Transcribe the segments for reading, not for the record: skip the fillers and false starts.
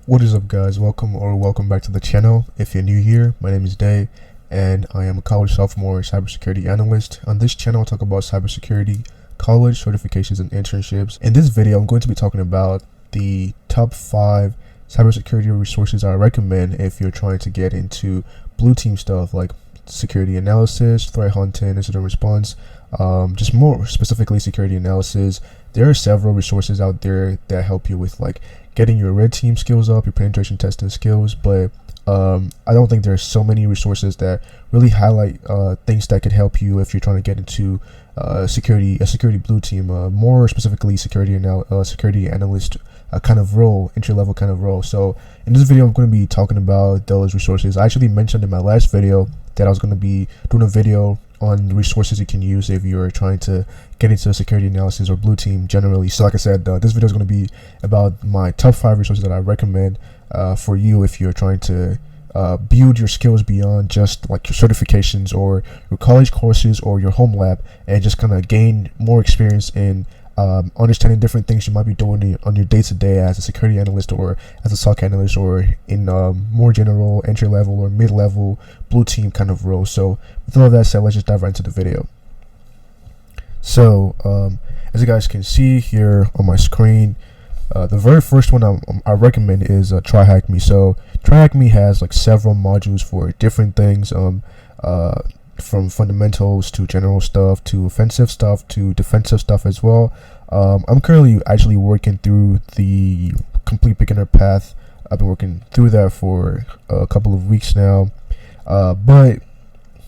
What is up, guys? Welcome back to the channel. If you're new here, my name is Day and I am a college sophomore cybersecurity analyst. On this channel I'll talk about cybersecurity, college certifications and internships. In this video I'm going to be talking about the top 5 cybersecurity resources I recommend if you're trying to get into blue team stuff like security analysis, threat hunting, incident response, just more specifically security analysis. There are several resources out there that help you with like getting your red team skills up, your penetration testing skills, but I don't think there's so many resources that really highlight things that could help you if you're trying to get into security blue team, more specifically security analyst kind of role, entry level kind of role. So in this video I'm going to be talking about those resources. I actually mentioned in my last video that I was going to be doing a video on resources you can use if you're trying to get into security analysis or blue team generally. So like I said, this video is going to be about my top 5 resources that I recommend for you if you're trying to build your skills beyond just like your certifications or your college courses or your home lab, and just kind of gain more experience in understanding different things you might be doing on your day-to-day as a security analyst or as a SOC analyst, or in more general entry-level or mid-level blue team kind of role. So with all of that said, let's just dive right into the video. So as you guys can see here on my screen, the very first one I recommend is TryHackMe. So TryHackMe has like several modules for different things, from fundamentals to general stuff to offensive stuff to defensive stuff as well. I'm currently actually working through the complete beginner path. I've been working through that for a couple of weeks now, but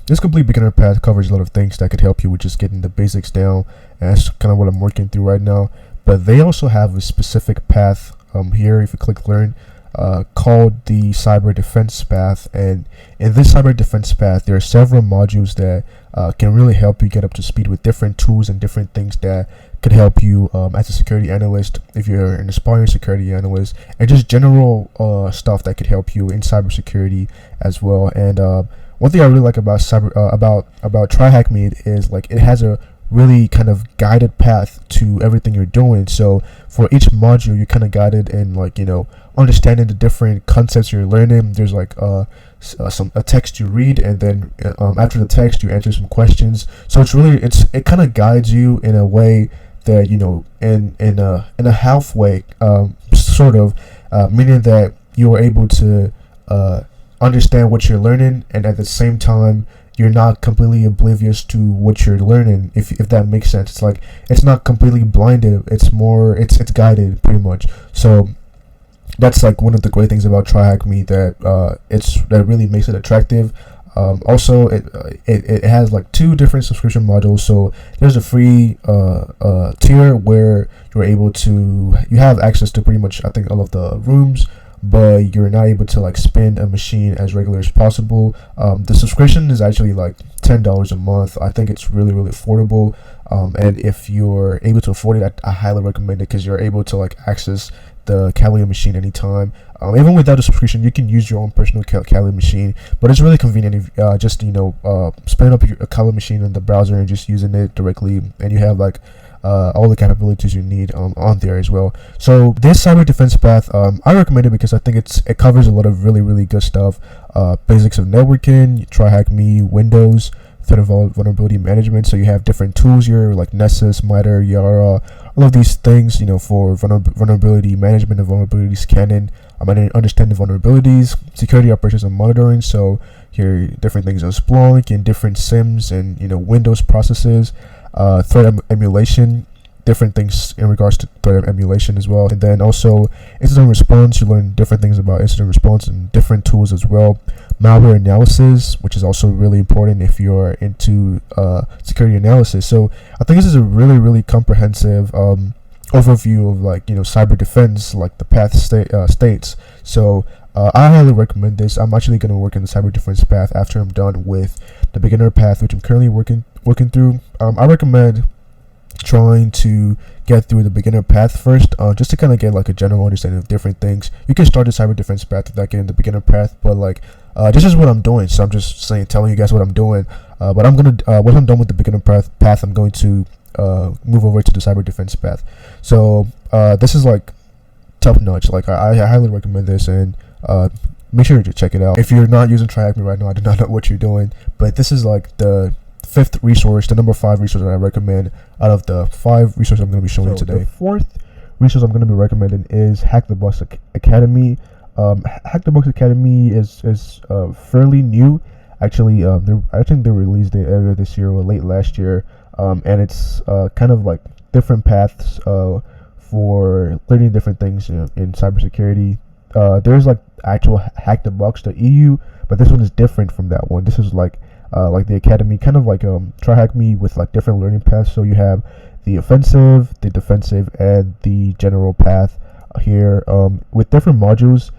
this complete beginner path covers a lot of things that could help you with just getting the basics down, and that's kind of what I'm working through right now. But they also have a specific path here, if you click learn, called the cyber defense path. And in this cyber defense path there are several modules that can really help you get up to speed with different tools and different things that could help you as a security analyst, if you're an aspiring security analyst, and just general stuff that could help you in cybersecurity as well. And one thing I really like about about TryHackMe is like it has a really kind of guided path to everything you're doing. So for each module you're kind of guided in, like, you know, understanding the different concepts you're learning. There's like a text you read, and then after the text you answer some questions. So it kind of guides you in a way that, you know, in a halfway sort of meaning that you're able to understand what you're learning, and at the same time you're not completely oblivious to what you're learning, if that makes sense. It's like it's not completely blinded, it's guided pretty much. So that's like one of the great things about TryHackMe, that really makes it attractive. Also it has like 2 different subscription modules. So there's a free tier where you have access to pretty much, I think, all of the rooms, but you're not able to like spend a machine as regular as possible. The subscription is actually like $10 a month. I think it's really affordable, and if you're able to afford it, I highly recommend it, because you're able to like access the Kali machine anytime. Even without a subscription you can use your own personal Kali machine, but it's really convenient if just, you know, spin up your Kali machine in the browser and just using it directly, and you have like all the capabilities you need on there as well. So this cyber defense path, I recommend it because I think it covers a lot of really good stuff. Basics of networking, TryHackMe, Windows, threat and vulnerability management. So you have different tools here like Nessus, MITRE, Yara, all of these things, you know, for vulnerability management and vulnerability scanning. Understanding vulnerabilities, security operations and monitoring. So here are different things on Splunk and different SIMs and, you know, Windows processes. Threat emulation, different things in regards to threat emulation as well. And then also incident response, you learn different things about incident response and different tools as well. Malware analysis, which is also really important if you're into security analysis. So I think this is a really comprehensive overview of, like, you know, cyber defense, like the path states. So I highly recommend this. I'm actually going to work in the cyber defense path after I'm done with the beginner path, which I'm currently working through. I recommend trying to get through the beginner path first, just to kind of get like a general understanding of different things. You can start the cyber defense path without getting the beginner path, but like this is what I'm doing, so I'm just telling you guys what I'm doing. But I'm gonna once I'm done with the beginner path, I'm going to move over to the cyber defense path. So this is like top notch. Like I highly recommend this, and make sure to check it out. If you're not using TryHackMe right now, I do not know what you're doing, but this is like the 5th resource, the number 5 resource that I recommend out of the 5 resources I'm going to be showing you today. The 4th resource I'm going to be recommending is HackTheBox Academy. HackTheBox Academy is fairly new. Actually, I think they released it earlier this year or late last year, and it's kind of like different paths for learning different things in cybersecurity. There's like actual HackTheBox.eu, but this one is different from that one. This is like the academy, kind of like TryHackMe with like different learning paths. So you have the offensive, the defensive, and the general path here with different modules.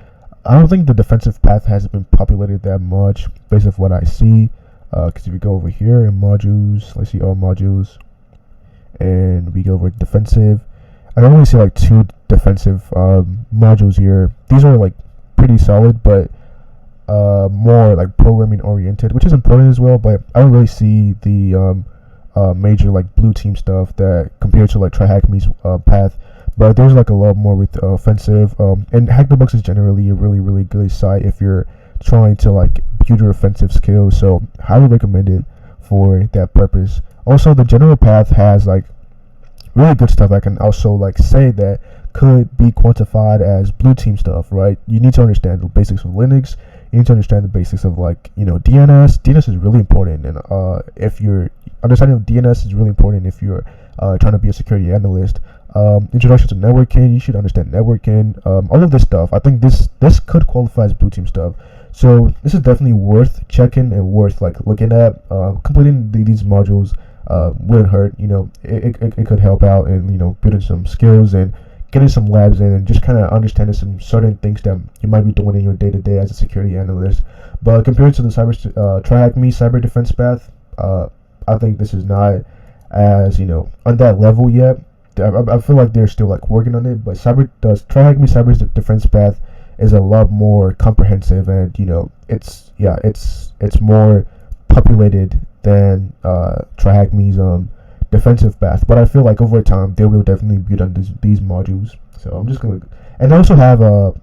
I don't think the defensive path has been populated that much based off what I see, because if you go over here in modules, let's see all modules, and we go over defensive, I only see like 2 defensive modules here. These are like pretty solid, but more like programming oriented, which is important as well, but I don't really see the major like blue team stuff that compared to like TryHackMe's path. But there's like a lot more with offensive, and HackTheBox is generally a really good site if you're trying to like build your offensive skills, so highly recommend it for that purpose. Also, the general path has like really good stuff I can also like say that could be quantified as blue team stuff, right? You need to understand the basics of Linux. You need to understand the basics of like, DNS. DNS is really important, and if you're understanding of DNS is really important if you're trying to be a security analyst. Introduction to networking, you should understand networking. All of this stuff, I think this could qualify as blue team stuff. So this is definitely worth checking and worth like looking at. Completing these modules wouldn't hurt. It could help out in building some skills and getting some labs in, and just kind of understanding some certain things that you might be doing in your day-to-day as a security analyst. But compared to the TryHackMe cyber defense path, I think this is not as on that level yet. I feel like they're still like working on it, but TryHackMe cyber defense path is a lot more comprehensive, and it's more populated than TryHackMe's defensive path. But I feel like over time they will definitely build on these modules. So I'm just gonna, and they also have a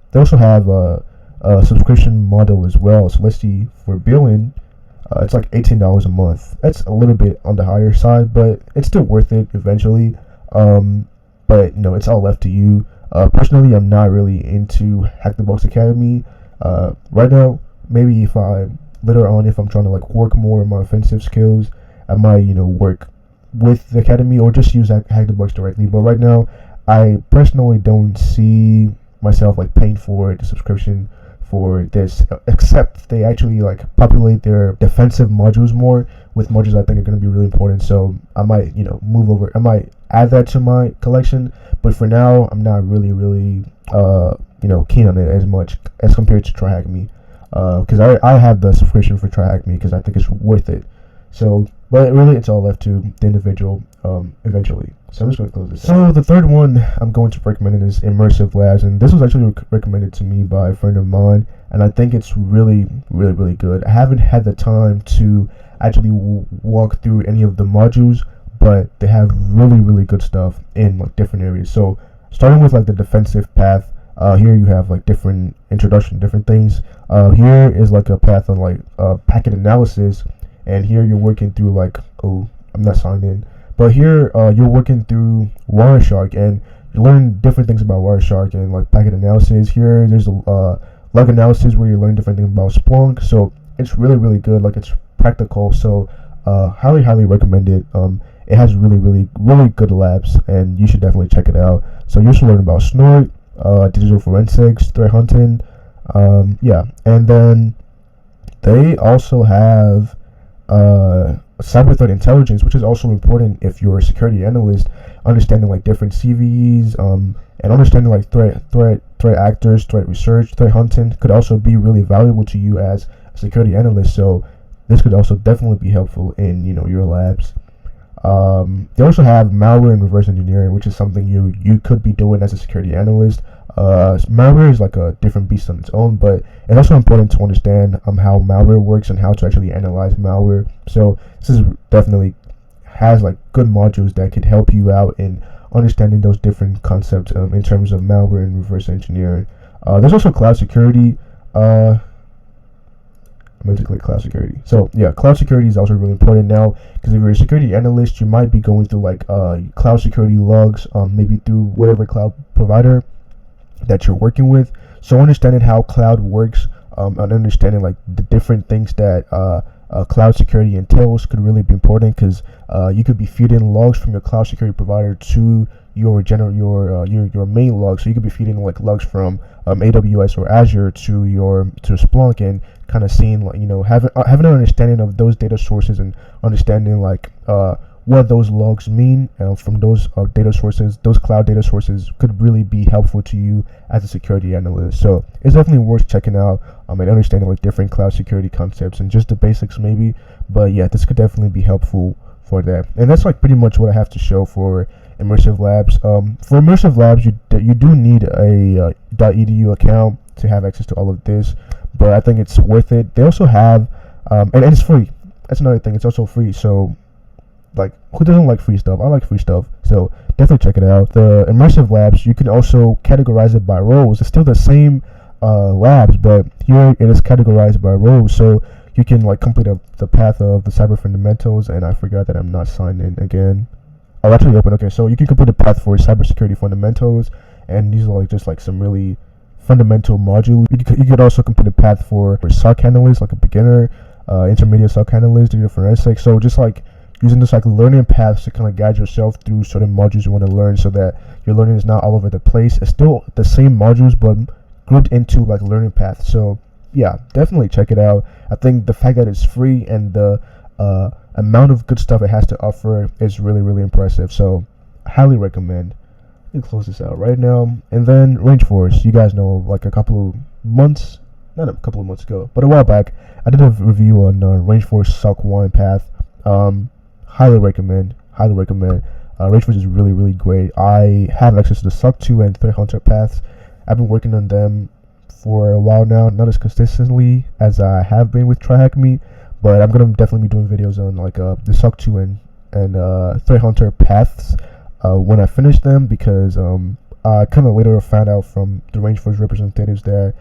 subscription model as well. So let's see, for billing, it's like $18 a month. That's a little bit on the higher side, but it's still worth it eventually. But it's all left to you. Personally, I'm not really into HackTheBox Academy right now. Maybe if later on, if I'm trying to like work more on my offensive skills, I might work with the academy or just use HackTheBox directly. But right now, I personally don't see myself like paying for the subscription for this, except they actually like populate their defensive modules more with modules I think are going to be really important. So I might move over, I might add that to my collection, but for now I'm not really keen on it as much as compared to TryHackMe, because I have the subscription for TryHackMe because I think it's worth it. So but really it's all left to the individual eventually. So I'm just going to close this. So the third one I'm going to recommend is Immersive Labs, and this was actually recommended to me by a friend of mine, and I think it's really good. I haven't had the time to actually walk through any of the modules, but they have really good stuff in like different areas. So starting with like the defensive path, here you have like different introduction, different things. Here is like a path on like packet analysis, and here you're working through like, oh, I'm not signed in, but here you're working through Wireshark, and you learn different things about Wireshark and like packet analysis. Here there's a log analysis where you learn different things about Splunk. So it's really good, like it's practical. So highly recommend it. It has really good labs, and you should definitely check it out. So you should learn about Snort, digital forensics, threat hunting, and then they also have cyber threat intelligence, which is also important if you're a security analyst. Understanding like different CVEs, and understanding like threat actors, threat research, threat hunting could also be really valuable to you as a security analyst. So this could also definitely be helpful in your labs. They also have malware and reverse engineering, which is something you could be doing as a security analyst. Malware is like a different beast on its own, but it's also important to understand how malware works and how to actually analyze malware. So this is definitely has like good modules that could help you out in understanding those different concepts in terms of malware and reverse engineering. There's also cloud security. I'm going to click cloud security. So yeah, cloud security is also really important now, because if you're a security analyst, you might be going through like cloud security logs, maybe through whatever cloud provider that you're working with. So understanding how cloud works, and understanding like the different things that cloud security entails could really be important, because you could be feeding logs from your cloud security provider to your main log. So you could be feeding like logs from AWS or Azure to Splunk, and kind of seeing like, having an understanding of those data sources, and understanding like what those logs mean from those data sources. Those cloud data sources could really be helpful to you as a security analyst. So it's definitely worth checking out and understanding like different cloud security concepts and just the basics maybe. But yeah, this could definitely be helpful for that. And that's like pretty much what I have to show for Immersive Labs. For Immersive Labs, you do need a .edu account to have access to all of this, but I think it's worth it. They also have, and it's free. That's another thing. It's also free. So, like, who doesn't like free stuff? I like free stuff. So definitely check it out. The Immersive Labs, you can also categorize it by roles. It's still the same labs, but here it is categorized by roles. So you can like complete the path of the cyber fundamentals. And I forgot that I'm not signed in again. Oh, actually open. Okay, so you can complete the path for cybersecurity fundamentals, and these are like just like some really fundamental modules. You could also complete a path for SOC analyst, like a beginner, intermediate SOC analyst, digital forensics. So just like using this like learning paths to kind of guide yourself through certain modules you want to learn, so that your learning is not all over the place. It's still the same modules, but grouped into like learning paths. So yeah, definitely check it out. I think the fact that it's free and the amount of good stuff it has to offer is really, really impressive. So highly recommend. Let me close this out right now. And then RangeForce, you guys know, like not a couple of months ago, but a while back, I did a review on RangeForce SOC 1 path. Highly recommend. RangeForce is really, really great. I have access to the SOC 2 and Threat Hunter paths. I've been working on them for a while now, not as consistently as I have been with TryHackMe, but I'm gonna definitely be doing videos on like the SOC 2 and Threat Hunter paths when I finish them, because I kind of later found out from the RangeForce representatives that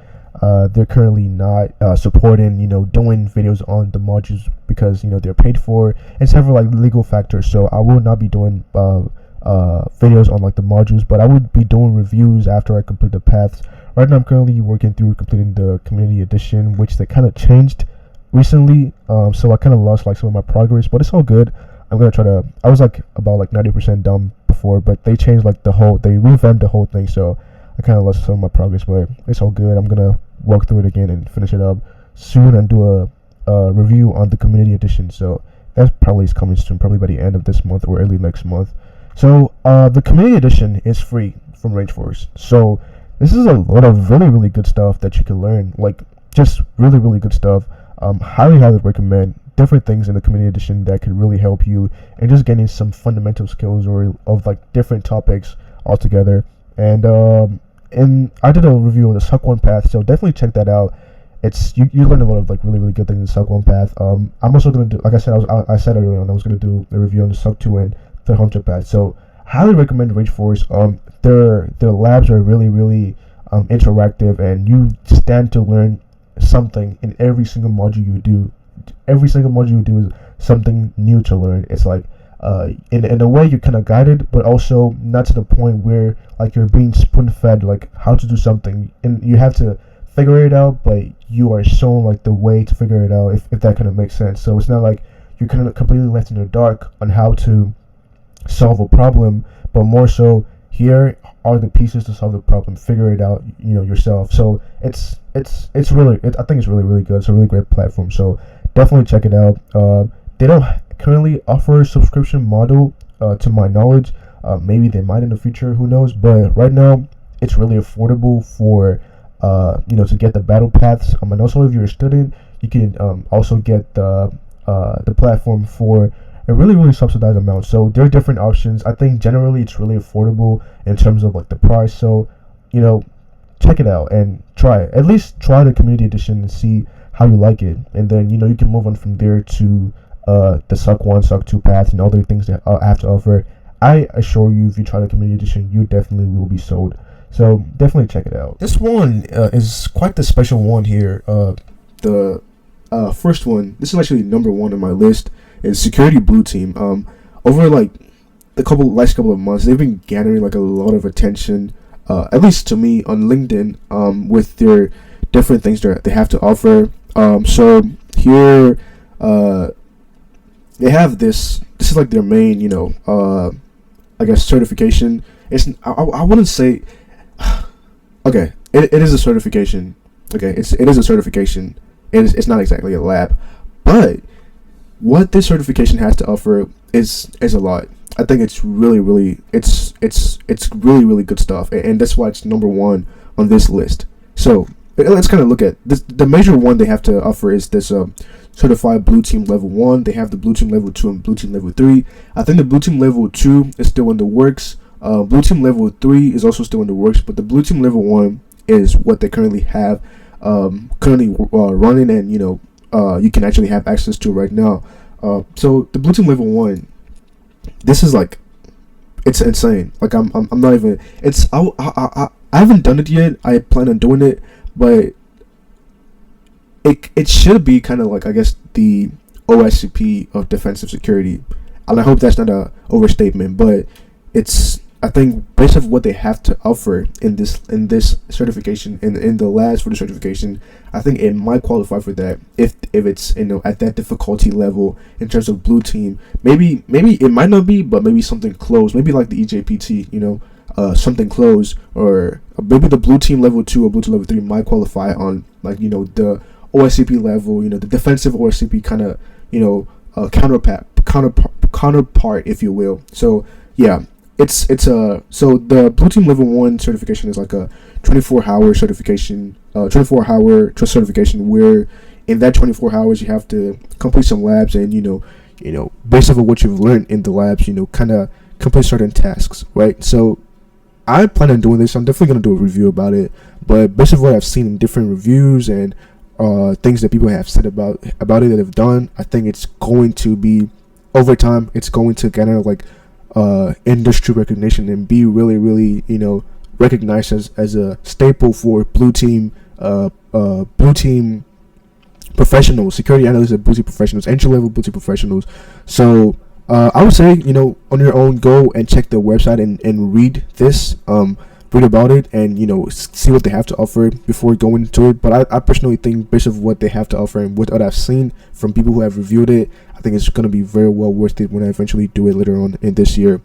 they're currently not supporting doing videos on the modules, because they're paid for, and several like legal factors. So I will not be doing videos on like the modules, but I would be doing reviews after I complete the paths. Right now I'm currently working through completing the community edition, which they kind of changed recently, so I kind of lost like some of my progress, but it's all good. I'm gonna try to. I was like about like 90% done before, but they changed like they revamped the whole thing, so I kind of lost some of my progress, but it's all good. I'm gonna walk through it again and finish it up soon and do a review on the community edition. So that probably is coming soon, probably by the end of this month or early next month. So the community edition is free from RangeForce. So this is a lot of really, really good stuff that you can learn, like just really, really good stuff. Highly recommend different things in the community edition that could really help you and just getting some fundamental skills or of like different topics altogether. And I did a review of the SOC 1 path, so definitely check that out. It's you learn a lot of like really, really good things in the SOC 1 path. I'm also gonna do, like I said, I said earlier on, I was gonna do a review on the SOC 2 and Threat Hunter path. So highly recommend RangeForce. Their labs are really, really interactive, and you stand to learn something in every single module you do. Every single module you do is something new to learn. It's like in a way you're kind of guided, but also not to the point where like you're being spoon-fed like how to do something, and you have to figure it out, but you are shown like the way to figure it out, if that kind of makes sense. So it's not like you're kind of completely left in the dark on how to solve a problem, but more so here are the pieces to solve the problem, figure it out yourself. So it's really, I think it's really, really good. It's a really great platform, so definitely check it out. They don't currently offer a subscription model to my knowledge. Maybe they might in the future, who knows, but right now it's really affordable for to get the battle paths, and also if you're a student, you can also get the platform for a really, really subsidized amount. So there are different options. I think generally it's really affordable in terms of like the price. So check it out and try it. At least try the community edition and see how you like it, and then you can move on from there to the SOC 1, SOC 2 paths and other things that I have to offer. I assure you, if you try the community edition, you definitely will be sold. So definitely check it out. This one is quite the special one here. The first one, this is actually number 1 on my list, is Security Blue Team. Over like the last couple of months, they've been gathering like a lot of attention, at least to me, on LinkedIn, with their different things that they have to offer. So here, they have this. This is like their main, I guess, certification. I wouldn't say. Okay, it is a certification. Okay, it is a certification. It's not exactly a lab, but what this certification has to offer is a lot. I think it's really really good stuff, and that's why it's number 1 on this list. So let's kind of look at this. The major one they have to offer is this certified Blue Team level 1. They have the Blue Team level 2 and Blue Team level 3. I think the Blue Team level 2 is still in the works. Blue Team level 3 is also still in the works, but the Blue Team level 1 is what they currently have, running, and you can actually have access to right now. So the Blue Team level 1, this is like, it's insane. Like I'm not even. I haven't done it yet. I plan on doing it, but it should be kind of like, I guess, the OSCP of defensive security, and I hope that's not a overstatement, but it's, I think, based on what they have to offer in this certification, in the labs for the certification, I think it might qualify for that if it's at that difficulty level in terms of Blue Team. Maybe it might not be, but maybe something close, maybe like the EJPT, something close, or maybe the Blue Team level 2 or Blue Team level 3 might qualify on, like, the OSCP level, the defensive OSCP kind of, counterpart, if you will. So yeah, it's so the Blue Team level 1 certification is like a 24-hour certification, 24-hour certification, where in that 24 hours you have to complete some labs, and based off of what you've learned in the labs, kind of complete certain tasks, right? So I plan on doing this. I'm definitely going to do a review about it, but based on what I've seen in different reviews and things that people have said about it that have done, I think it's going to be, over time, it's going to kind of like industry recognition and be really really recognized as a staple for Blue Team professionals, security analysts and Blue Team professionals, entry level Blue Team professionals. So I would say, on your own, go and check the website and read this, read about it, and see what they have to offer before going into it. But I personally think, based on what they have to offer and what I've seen from people who have reviewed it, I think it's going to be very well worth it when I eventually do it later on in this year.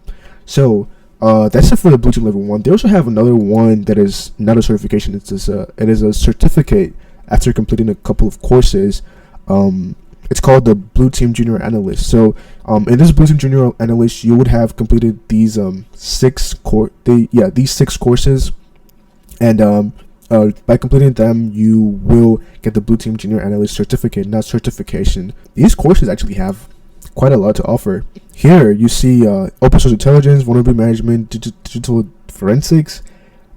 So that's it for the Blue Team level 1. They also have another one that is not a certification. It is a certificate after completing a couple of courses. It's called the Blue Team Junior Analyst. So in this Blue Team Junior Analyst, you would have completed these 6 courses, and by completing them, you will get the Blue Team Junior Analyst certificate, not certification. These courses actually have quite a lot to offer. Here you see open source intelligence, vulnerability management, digital forensics,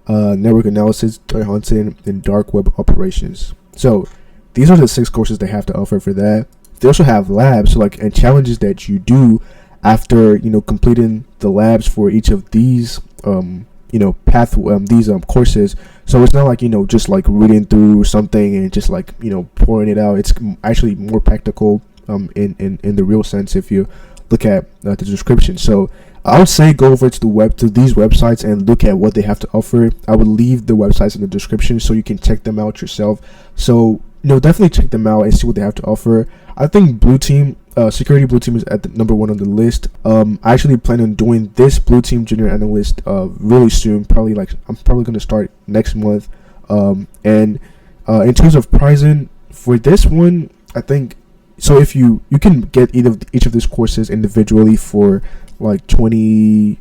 network analysis, threat hunting, and dark web operations. So these are the 6 courses they have to offer for that. They also have labs, and challenges that you do after completing the labs for each of these courses. So it's not like just like reading through something and just like pouring it out. It's actually more practical in the real sense if you look at the description. So I would say go over to these websites and look at what they have to offer. I would leave the websites in the description so you can check them out yourself. So definitely check them out and see what they have to offer. I think Blue Team, Security Blue Team, is at the number 1 on the list. I actually plan on doing this Blue Team Junior Analyst really soon. I'm probably going to start next month. And in terms of pricing for this one, I think, so if you can get each of these courses individually for like 20,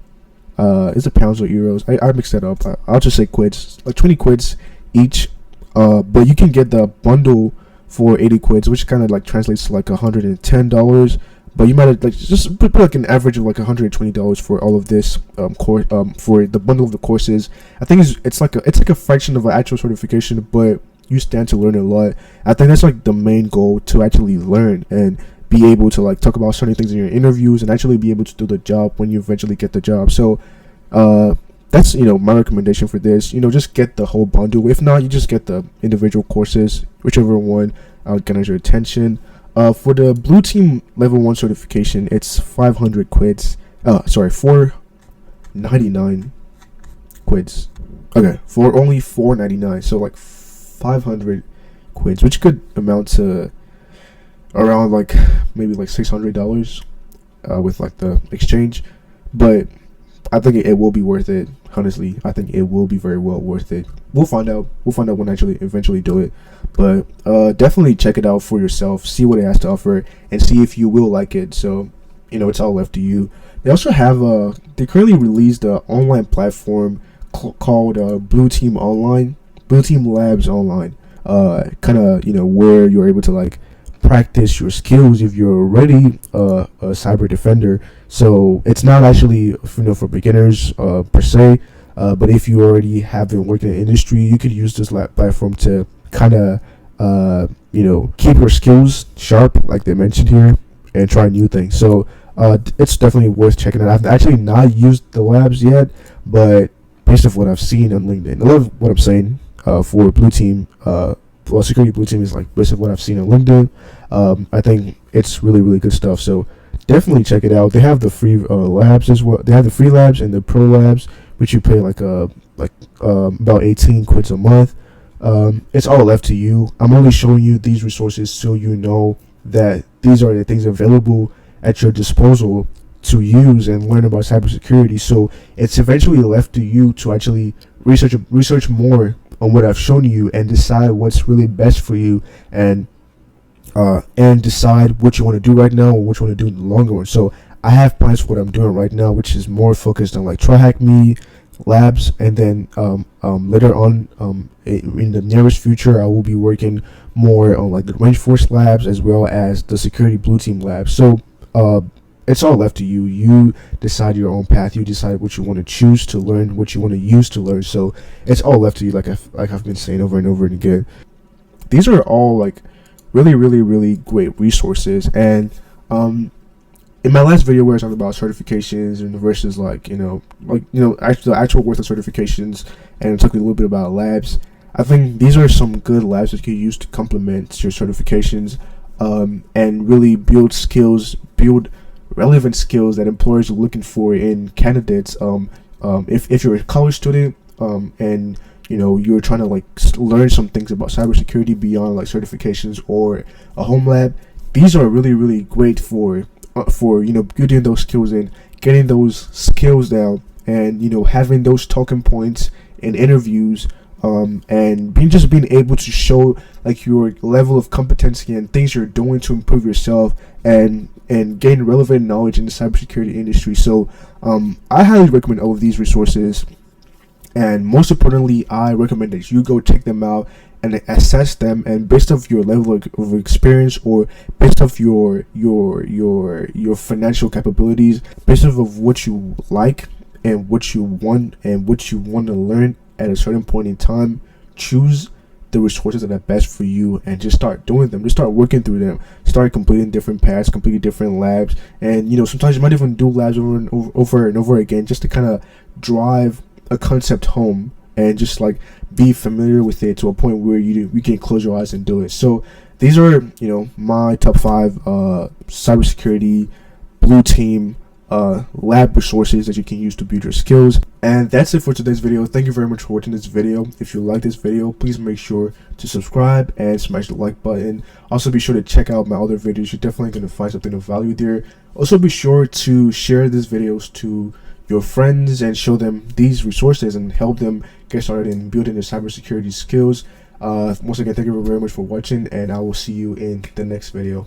is it pounds or euros? I mixed that up. I'll just say quids, like 20 quids each. But you can get the bundle for 80 quids, which kind of like translates to like $110. But you might have just put like an average of like $120 for all of this course, for the bundle of the courses. I think it's like a fraction of an actual certification, but you stand to learn a lot. I think that's like the main goal, to actually learn and be able to like talk about certain things in your interviews and actually be able to do the job when you eventually get the job. So that's, you know, my recommendation for this. You know, just get the whole bundle. If not, you just get the individual courses, whichever one garners your attention. For the Blue Team Level 1 certification, it's 500 quids. 499 quids. Okay, for only $4.99. So like 500 quids, which could amount to around like maybe like $600 with like the exchange. But I think it will be worth it. Honestly, I think it will be very well worth it. We'll find out when I actually eventually do it. But definitely check it out for yourself. See what it has to offer and see if you will like it. So, you know, it's all left to you. They also have they currently released an online platform called Blue Team Labs Online. Kind of, you know, where you're able to like practice your skills if you're already a cyber defender. So it's not actually, you know, for beginners per se, but if you already have been working in the industry, you could use this platform to kind of you know, keep your skills sharp, like they mentioned here, and try new things. So it's definitely worth checking out. I've actually not used the labs yet, but based off what I've seen on LinkedIn, I love what I'm saying for Blue Team. Well, Security Blue Team is like based off what I've seen on LinkedIn. I think it's really, really good stuff. So definitely check it out. They have the free labs as well. They have the free labs and the pro labs, which you pay like about 18 quids a month. It's all left to you. I'm only showing you these resources so you know that these are the things available at your disposal to use and learn about cybersecurity. So it's eventually left to you to actually research more on what I've shown you and decide what's really best for you, and decide what you want to do right now or what you want to do in the longer run. So I have plans for what I'm doing right now, which is more focused on like TryHackMe labs, and then later on in the nearest future I will be working more on like the RangeForce labs as well as the Security Blue Team labs. So it's all left to you. You decide your own path. You decide what you want to choose to learn, what you want to use to learn. So it's all left to you, like I've been saying over and over and again. These are all like really, really, really great resources. And in my last video where I talked about certifications and versus like the actual worth of certifications, and talking a little bit about labs, I think these are some good labs that you can use to complement your certifications, and really build relevant skills that employers are looking for in candidates. If you're a college student, and you know you're trying to like learn some things about cybersecurity beyond like certifications or a home lab, these are really, really great for you know, building those skills and getting those skills down, and you know, having those talking points in interviews, and being able to show like your level of competency and things you're doing to improve yourself and gain relevant knowledge in the cybersecurity industry. So I highly recommend all of these resources, and most importantly, I recommend that you go check them out and assess them, and based off your level of experience, or based off your financial capabilities, based off of what you like and what you want to learn at a certain point in time, choose the resources that are best for you and just start doing them. Just start working through them. Start completing different paths, completing different labs, and you know, sometimes you might even do labs over and over again just to kind of drive a concept home and just like be familiar with it to a point where you can close your eyes and do it. So these are, you know, my top 5 cybersecurity Blue Team lab resources that you can use to build your skills. And that's it for today's video. Thank you very much for watching this video. If you like this video, please make sure to subscribe and smash the like button. Also be sure to check out my other videos. You're definitely going to find something of value there. Also be sure to share these videos to your friends and show them these resources and help them get started in building their cybersecurity skills. Once again, thank you very much for watching, and I will see you in the next video.